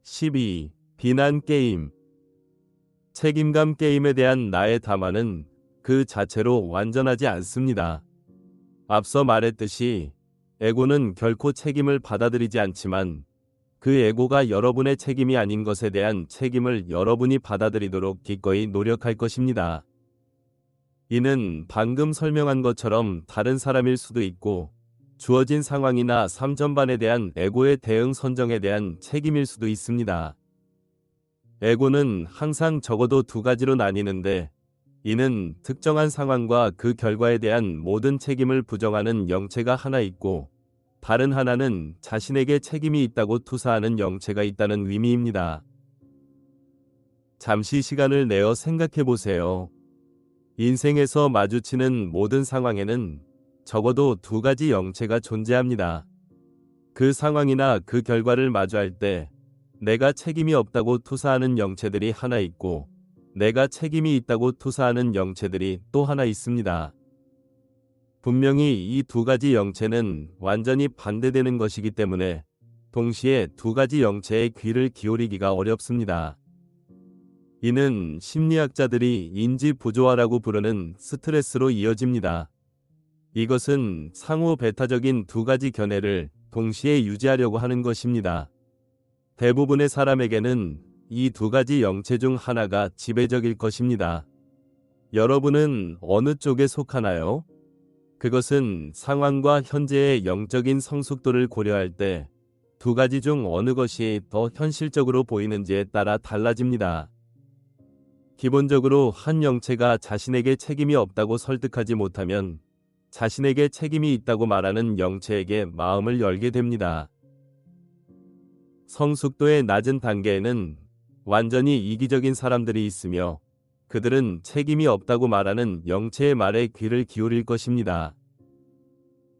12. 비난 게임. 책임감 게임에 대한 나의 담화는 그 자체로 완전하지 않습니다. 앞서 말했듯이 에고는 결코 책임을 받아들이지 않지만 그 에고가 여러분의 책임이 아닌 것에 대한 책임을 여러분이 받아들이도록 기꺼이 노력할 것입니다. 이는 방금 설명한 것처럼 다른 사람일 수도 있고 주어진 상황이나 삶 전반에 대한 에고의 대응 선정에 대한 책임일 수도 있습니다. 에고는 항상 적어도 두 가지로 나뉘는데 이는 특정한 상황과 그 결과에 대한 모든 책임을 부정하는 영체가 하나 있고 다른 하나는 자신에게 책임이 있다고 투사하는 영체가 있다는 의미입니다. 잠시 시간을 내어 생각해 보세요. 인생에서 마주치는 모든 상황에는 적어도 두 가지 영체가 존재합니다. 그 상황이나 그 결과를 마주할 때 내가 책임이 없다고 투사하는 영체들이 하나 있고 내가 책임이 있다고 투사하는 영체들이 또 하나 있습니다. 분명히 이 두 가지 영체는 완전히 반대되는 것이기 때문에 동시에 두 가지 영체의 귀를 기울이기가 어렵습니다. 이는 심리학자들이 인지 부조화라고 부르는 스트레스로 이어집니다. 이것은 상호 배타적인 두 가지 견해를 동시에 유지하려고 하는 것입니다. 대부분의 사람에게는 이 두 가지 영체 중 하나가 지배적일 것입니다. 여러분은 어느 쪽에 속하나요? 그것은 상황과 현재의 영적인 성숙도를 고려할 때 두 가지 중 어느 것이 더 현실적으로 보이는지에 따라 달라집니다. 기본적으로 한 영체가 자신에게 책임이 없다고 설득하지 못하면 자신에게 책임이 있다고 말하는 영체에게 마음을 열게 됩니다. 성숙도의 낮은 단계에는 완전히 이기적인 사람들이 있으며 그들은 책임이 없다고 말하는 영체의 말에 귀를 기울일 것입니다.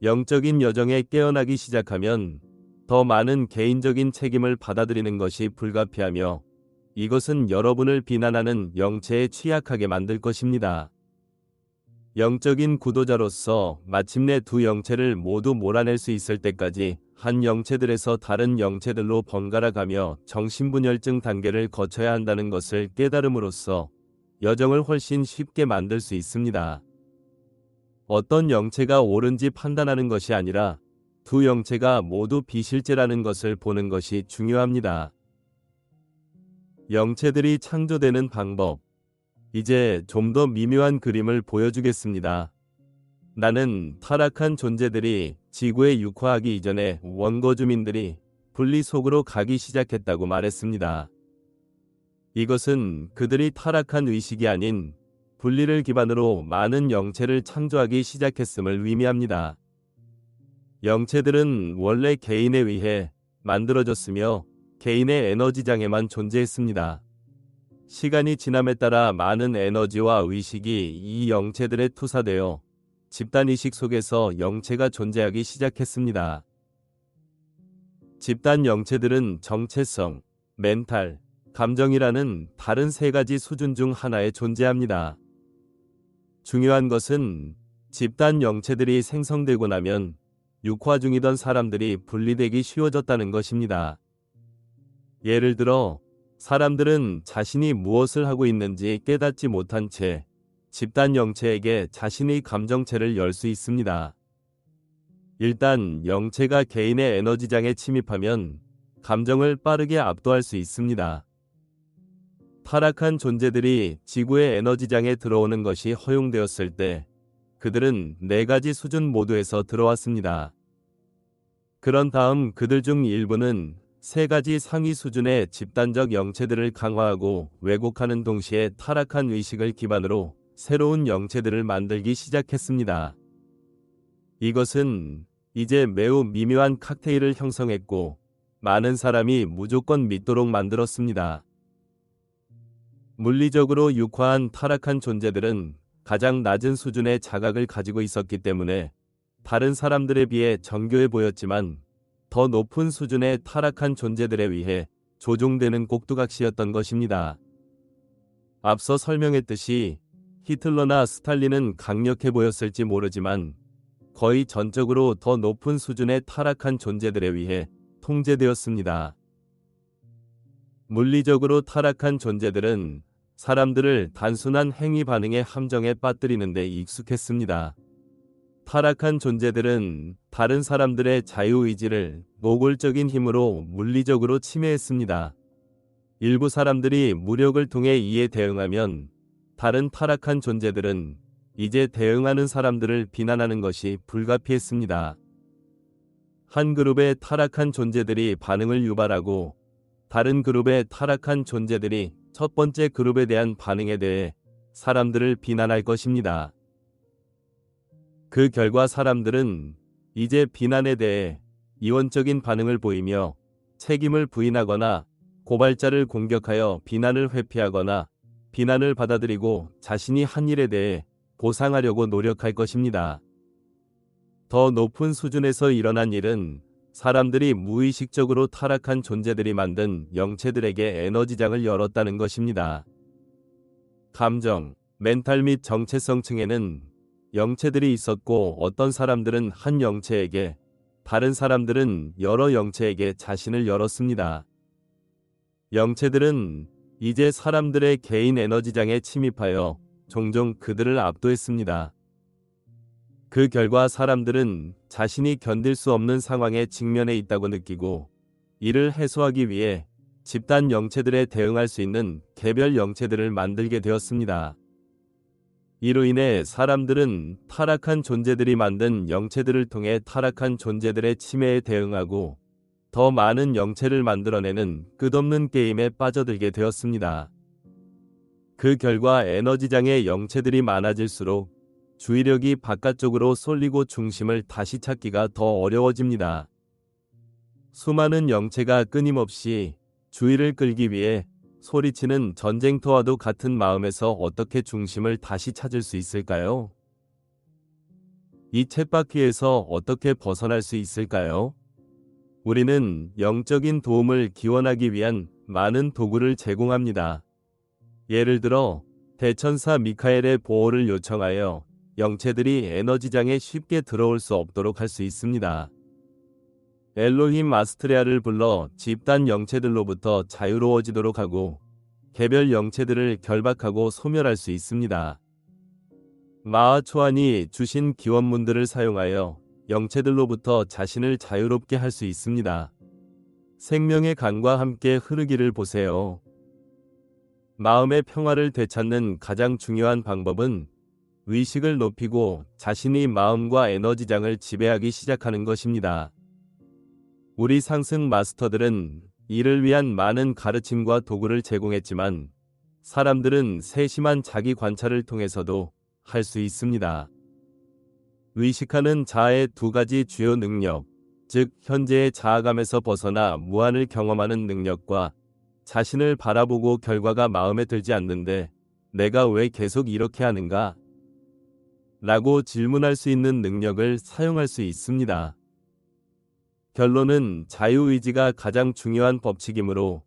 영적인 여정에 깨어나기 시작하면 더 많은 개인적인 책임을 받아들이는 것이 불가피하며 이것은 여러분을 비난하는 영체에 취약하게 만들 것입니다. 영적인 구도자로서 마침내 두 영체를 모두 몰아낼 수 있을 때까지 한 영체들에서 다른 영체들로 번갈아 가며 정신분열증 단계를 거쳐야 한다는 것을 깨달음으로써 여정을 훨씬 쉽게 만들 수 있습니다. 어떤 영체가 옳은지 판단하는 것이 아니라 두 영체가 모두 비실제라는 것을 보는 것이 중요합니다. 영체들이 창조되는 방법. 이제 좀 더 미묘한 그림을 보여주겠습니다. 나는 타락한 존재들이 지구에 육화하기 이전에 원고 주민들이 분리 속으로 가기 시작했다고 말했습니다. 이것은 그들이 타락한 의식이 아닌 분리를 기반으로 많은 영체를 창조하기 시작했음을 의미합니다. 영체들은 원래 개인에 의해 만들어졌으며 개인의 에너지장에만 존재했습니다. 시간이 지남에 따라 많은 에너지와 의식이 이 영체들에 투사되어 집단의식 속에서 영체가 존재하기 시작했습니다. 집단 영체들은 정체성, 멘탈, 감정이라는 다른 세 가지 수준 중 하나에 존재합니다. 중요한 것은 집단 영체들이 생성되고 나면 육화 중이던 사람들이 분리되기 쉬워졌다는 것입니다. 예를 들어 사람들은 자신이 무엇을 하고 있는지 깨닫지 못한 채 집단 영체에게 자신의 감정체를 열 수 있습니다. 일단 영체가 개인의 에너지장에 침입하면 감정을 빠르게 압도할 수 있습니다. 타락한 존재들이 지구의 에너지장에 들어오는 것이 허용되었을 때 그들은 네 가지 수준 모두에서 들어왔습니다. 그런 다음 그들 중 일부는 세 가지 상위 수준의 집단적 영체들을 강화하고 왜곡하는 동시에 타락한 의식을 기반으로 새로운 영체들을 만들기 시작했습니다. 이것은 이제 매우 미묘한 칵테일을 형성했고 많은 사람이 무조건 믿도록 만들었습니다. 물리적으로 육화한 타락한 존재들은 가장 낮은 수준의 자각을 가지고 있었기 때문에 다른 사람들에 비해 정교해 보였지만 더 높은 수준의 타락한 존재들에 의해 조종되는 꼭두각시였던 것입니다. 앞서 설명했듯이 히틀러나 스탈린은 강력해 보였을지 모르지만 거의 전적으로 더 높은 수준의 타락한 존재들에 의해 통제되었습니다. 물리적으로 타락한 존재들은 사람들을 단순한 행위 반응의 함정에 빠뜨리는 데 익숙했습니다. 타락한 존재들은 다른 사람들의 자유의지를 노골적인 힘으로 물리적으로 침해했습니다. 일부 사람들이 무력을 통해 이에 대응하면 다른 타락한 존재들은 이제 대응하는 사람들을 비난하는 것이 불가피했습니다. 한 그룹의 타락한 존재들이 반응을 유발하고 다른 그룹의 타락한 존재들이 첫 번째 그룹에 대한 반응에 대해 사람들을 비난할 것입니다. 그 결과 사람들은 이제 비난에 대해 이원적인 반응을 보이며 책임을 부인하거나 고발자를 공격하여 비난을 회피하거나 비난을 받아들이고 자신이 한 일에 대해 보상하려고 노력할 것입니다. 더 높은 수준에서 일어난 일은 사람들이 무의식적으로 타락한 존재들이 만든 영체들에게 에너지장을 열었다는 것입니다. 감정, 멘탈 및 정체성층에는 영체들이 있었고 어떤 사람들은 한 영체에게, 다른 사람들은 여러 영체에게 자신을 열었습니다. 영체들은 이제 사람들의 개인 에너지장에 침입하여 종종 그들을 압도했습니다. 그 결과 사람들은 자신이 견딜 수 없는 상황에 직면해 있다고 느끼고 이를 해소하기 위해 집단 영체들에 대응할 수 있는 개별 영체들을 만들게 되었습니다. 이로 인해 사람들은 타락한 존재들이 만든 영체들을 통해 타락한 존재들의 침해에 대응하고 더 많은 영체를 만들어내는 끝없는 게임에 빠져들게 되었습니다. 그 결과 에너지장의 영체들이 많아질수록 주의력이 바깥쪽으로 쏠리고 중심을 다시 찾기가 더 어려워집니다. 수많은 영체가 끊임없이 주의를 끌기 위해 소리치는 전쟁터와도 같은 마음에서 어떻게 중심을 다시 찾을 수 있을까요? 이 쳇바퀴에서 어떻게 벗어날 수 있을까요? 우리는 영적인 도움을 기원하기 위한 많은 도구를 제공합니다. 예를 들어 대천사 미카엘의 보호를 요청하여 영체들이 에너지장에 쉽게 들어올 수 없도록 할 수 있습니다. 엘로힘 아스트레아를 불러 집단 영체들로부터 자유로워지도록 하고 개별 영체들을 결박하고 소멸할 수 있습니다. 마하초안이 주신 기원문들을 사용하여 영체들로부터 자신을 자유롭게 할 수 있습니다. 생명의 강과 함께 흐르기를 보세요. 마음의 평화를 되찾는 가장 중요한 방법은 의식을 높이고 자신이 마음과 에너지장을 지배하기 시작하는 것입니다. 우리 상승 마스터들은 이를 위한 많은 가르침과 도구를 제공했지만 사람들은 세심한 자기 관찰을 통해서도 할 수 있습니다. 의식하는 자아의 두 가지 주요 능력, 즉 현재의 자아감에서 벗어나 무한을 경험하는 능력과 자신을 바라보고 결과가 마음에 들지 않는데 내가 왜 계속 이렇게 하는가? 라고 질문할 수 있는 능력을 사용할 수 있습니다. 결론은 자유의지가 가장 중요한 법칙이므로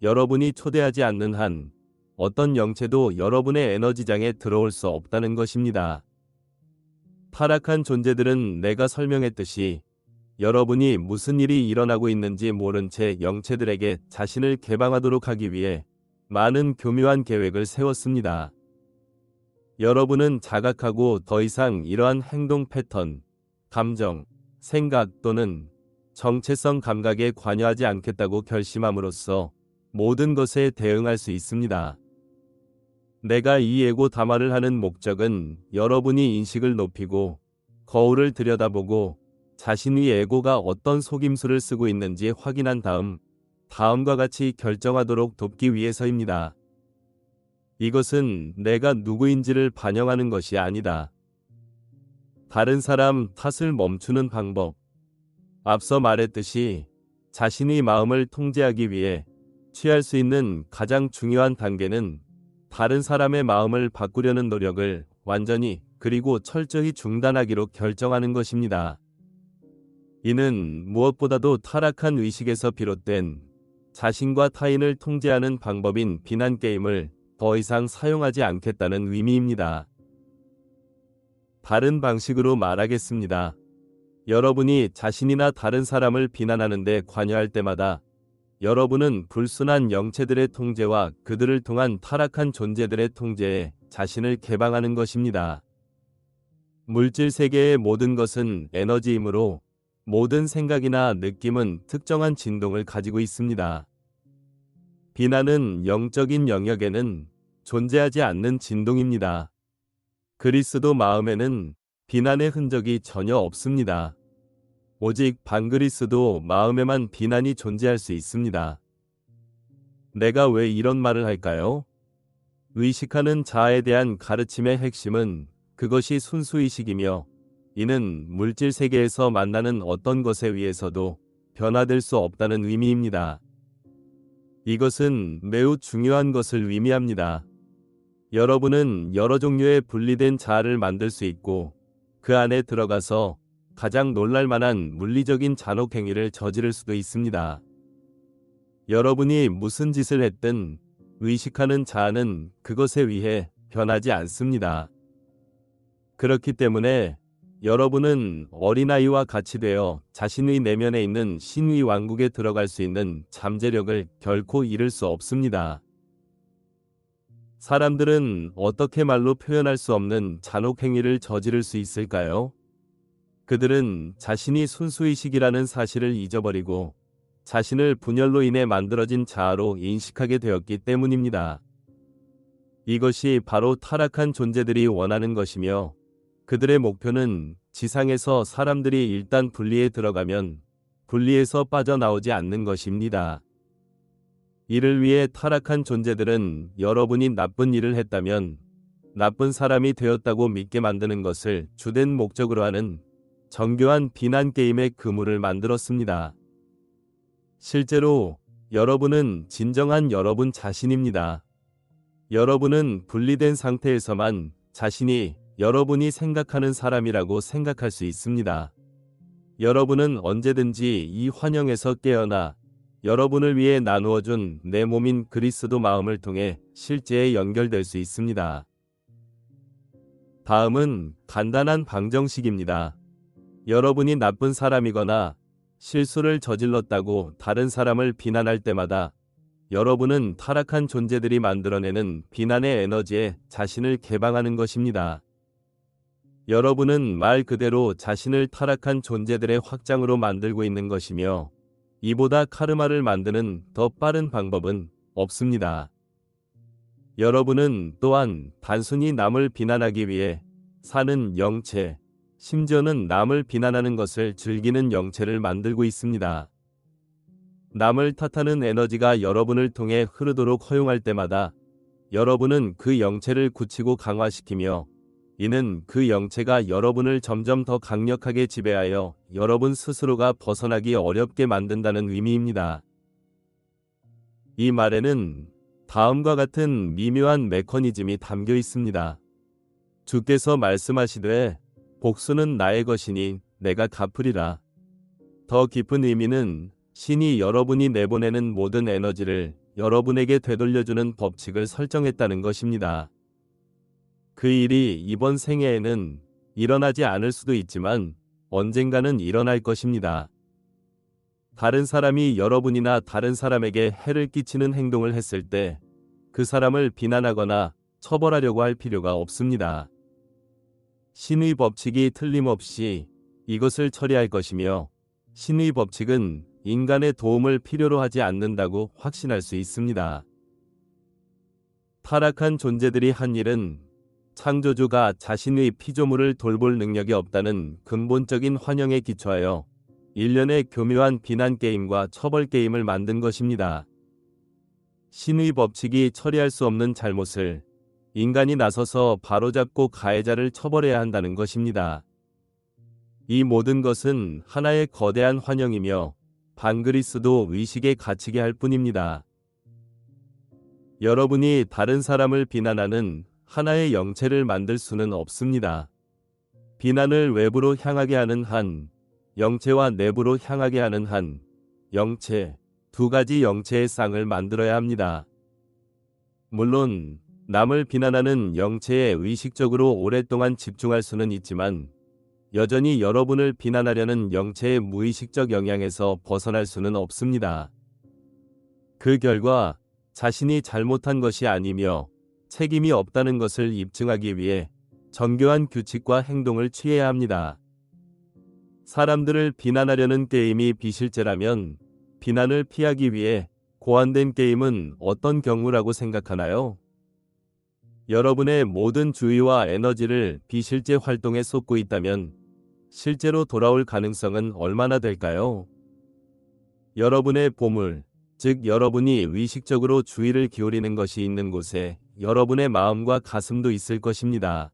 여러분이 초대하지 않는 한 어떤 영체도 여러분의 에너지장에 들어올 수 없다는 것입니다. 타락한 존재들은 내가 설명했듯이 여러분이 무슨 일이 일어나고 있는지 모른 채 영체들에게 자신을 개방하도록 하기 위해 많은 교묘한 계획을 세웠습니다. 여러분은 자각하고 더 이상 이러한 행동 패턴, 감정, 생각 또는 정체성 감각에 관여하지 않겠다고 결심함으로써 모든 것에 대응할 수 있습니다. 내가 이 에고 담화를 하는 목적은 여러분이 인식을 높이고 거울을 들여다보고 자신의 에고가 어떤 속임수를 쓰고 있는지 확인한 다음 다음과 같이 결정하도록 돕기 위해서입니다. 이것은 내가 누구인지를 반영하는 것이 아니다. 다른 사람 탓을 멈추는 방법. 앞서 말했듯이 자신의 마음을 통제하기 위해 취할 수 있는 가장 중요한 단계는 다른 사람의 마음을 바꾸려는 노력을 완전히 그리고 철저히 중단하기로 결정하는 것입니다. 이는 무엇보다도 타락한 의식에서 비롯된 자신과 타인을 통제하는 방법인 비난 게임을 더 이상 사용하지 않겠다는 의미입니다. 다른 방식으로 말하겠습니다. 여러분이 자신이나 다른 사람을 비난하는 데 관여할 때마다 여러분은 불순한 영체들의 통제와 그들을 통한 타락한 존재들의 통제에 자신을 개방하는 것입니다. 물질 세계의 모든 것은 에너지이므로 모든 생각이나 느낌은 특정한 진동을 가지고 있습니다. 비난은 영적인 영역에는 존재하지 않는 진동입니다. 그리스도 마음에는 비난의 흔적이 전혀 없습니다. 오직 반그리스도 마음에만 비난이 존재할 수 있습니다. 내가 왜 이런 말을 할까요? 의식하는 자아에 대한 가르침의 핵심은 그것이 순수의식이며 이는 물질 세계에서 만나는 어떤 것에 의해서도 변화될 수 없다는 의미입니다. 이것은 매우 중요한 것을 의미합니다. 여러분은 여러 종류의 분리된 자아를 만들 수 있고 그 안에 들어가서 가장 놀랄 만한 물리적인 잔혹 행위를 저지를 수도 있습니다. 여러분이 무슨 짓을 했든 의식하는 자아는 그것에 의해 변하지 않습니다. 그렇기 때문에 여러분은 어린아이와 같이 되어 자신의 내면에 있는 신의 왕국에 들어갈 수 있는 잠재력을 결코 잃을 수 없습니다. 사람들은 어떻게 말로 표현할 수 없는 잔혹 행위를 저지를 수 있을까요? 그들은 자신이 순수의식이라는 사실을 잊어버리고 자신을 분열로 인해 만들어진 자아로 인식하게 되었기 때문입니다. 이것이 바로 타락한 존재들이 원하는 것이며 그들의 목표는 지상에서 사람들이 일단 분리에 들어가면 분리에서 빠져나오지 않는 것입니다. 이를 위해 타락한 존재들은 여러분이 나쁜 일을 했다면 나쁜 사람이 되었다고 믿게 만드는 것을 주된 목적으로 하는 정교한 비난 게임의 그물을 만들었습니다. 실제로 여러분은 진정한 여러분 자신입니다. 여러분은 분리된 상태에서만 자신이 여러분이 생각하는 사람이라고 생각할 수 있습니다. 여러분은 언제든지 이 환영에서 깨어나 여러분을 위해 나누어준 내 몸인 그리스도 마음을 통해 실제에 연결될 수 있습니다. 다음은 간단한 방정식입니다. 여러분이 나쁜 사람이거나 실수를 저질렀다고 다른 사람을 비난할 때마다 여러분은 타락한 존재들이 만들어내는 비난의 에너지에 자신을 개방하는 것입니다. 여러분은 말 그대로 자신을 타락한 존재들의 확장으로 만들고 있는 것이며 이보다 카르마를 만드는 더 빠른 방법은 없습니다. 여러분은 또한 단순히 남을 비난하기 위해 사는 영체, 심지어는 남을 비난하는 것을 즐기는 영체를 만들고 있습니다. 남을 탓하는 에너지가 여러분을 통해 흐르도록 허용할 때마다 여러분은 그 영체를 굳히고 강화시키며 이는 그 영체가 여러분을 점점 더 강력하게 지배하여 여러분 스스로가 벗어나기 어렵게 만든다는 의미입니다. 이 말에는 다음과 같은 미묘한 메커니즘이 담겨 있습니다. 주께서 말씀하시되 복수는 나의 것이니 내가 갚으리라. 더 깊은 의미는 신이 여러분이 내보내는 모든 에너지를 여러분에게 되돌려주는 법칙을 설정했다는 것입니다. 그 일이 이번 생애에는 일어나지 않을 수도 있지만 언젠가는 일어날 것입니다. 다른 사람이 여러분이나 다른 사람에게 해를 끼치는 행동을 했을 때 그 사람을 비난하거나 처벌하려고 할 필요가 없습니다. 신의 법칙이 틀림없이 이것을 처리할 것이며 신의 법칙은 인간의 도움을 필요로 하지 않는다고 확신할 수 있습니다. 타락한 존재들이 한 일은 창조주가 자신의 피조물을 돌볼 능력이 없다는 근본적인 환영에 기초하여 일련의 교묘한 비난 게임과 처벌 게임을 만든 것입니다. 신의 법칙이 처리할 수 없는 잘못을 인간이 나서서 바로잡고 가해자를 처벌해야 한다는 것입니다. 이 모든 것은 하나의 거대한 환영이며 반그리스도 의식에 갇히게 할 뿐입니다. 여러분이 다른 사람을 비난하는 하나의 영체를 만들 수는 없습니다. 비난을 외부로 향하게 하는 한 영체와 내부로 향하게 하는 한 영체, 두 가지 영체의 쌍을 만들어야 합니다. 물론 남을 비난하는 영체에 의식적으로 오랫동안 집중할 수는 있지만 여전히 여러분을 비난하려는 영체의 무의식적 영향에서 벗어날 수는 없습니다. 그 결과 자신이 잘못한 것이 아니며 책임이 없다는 것을 입증하기 위해 정교한 규칙과 행동을 취해야 합니다. 사람들을 비난하려는 게임이 비실제라면 비난을 피하기 위해 고안된 게임은 어떤 경우라고 생각하나요? 여러분의 모든 주의와 에너지를 비실제 활동에 쏟고 있다면 실제로 돌아올 가능성은 얼마나 될까요? 여러분의 보물, 즉 여러분이 의식적으로 주의를 기울이는 것이 있는 곳에 여러분의 마음과 가슴도 있을 것입니다.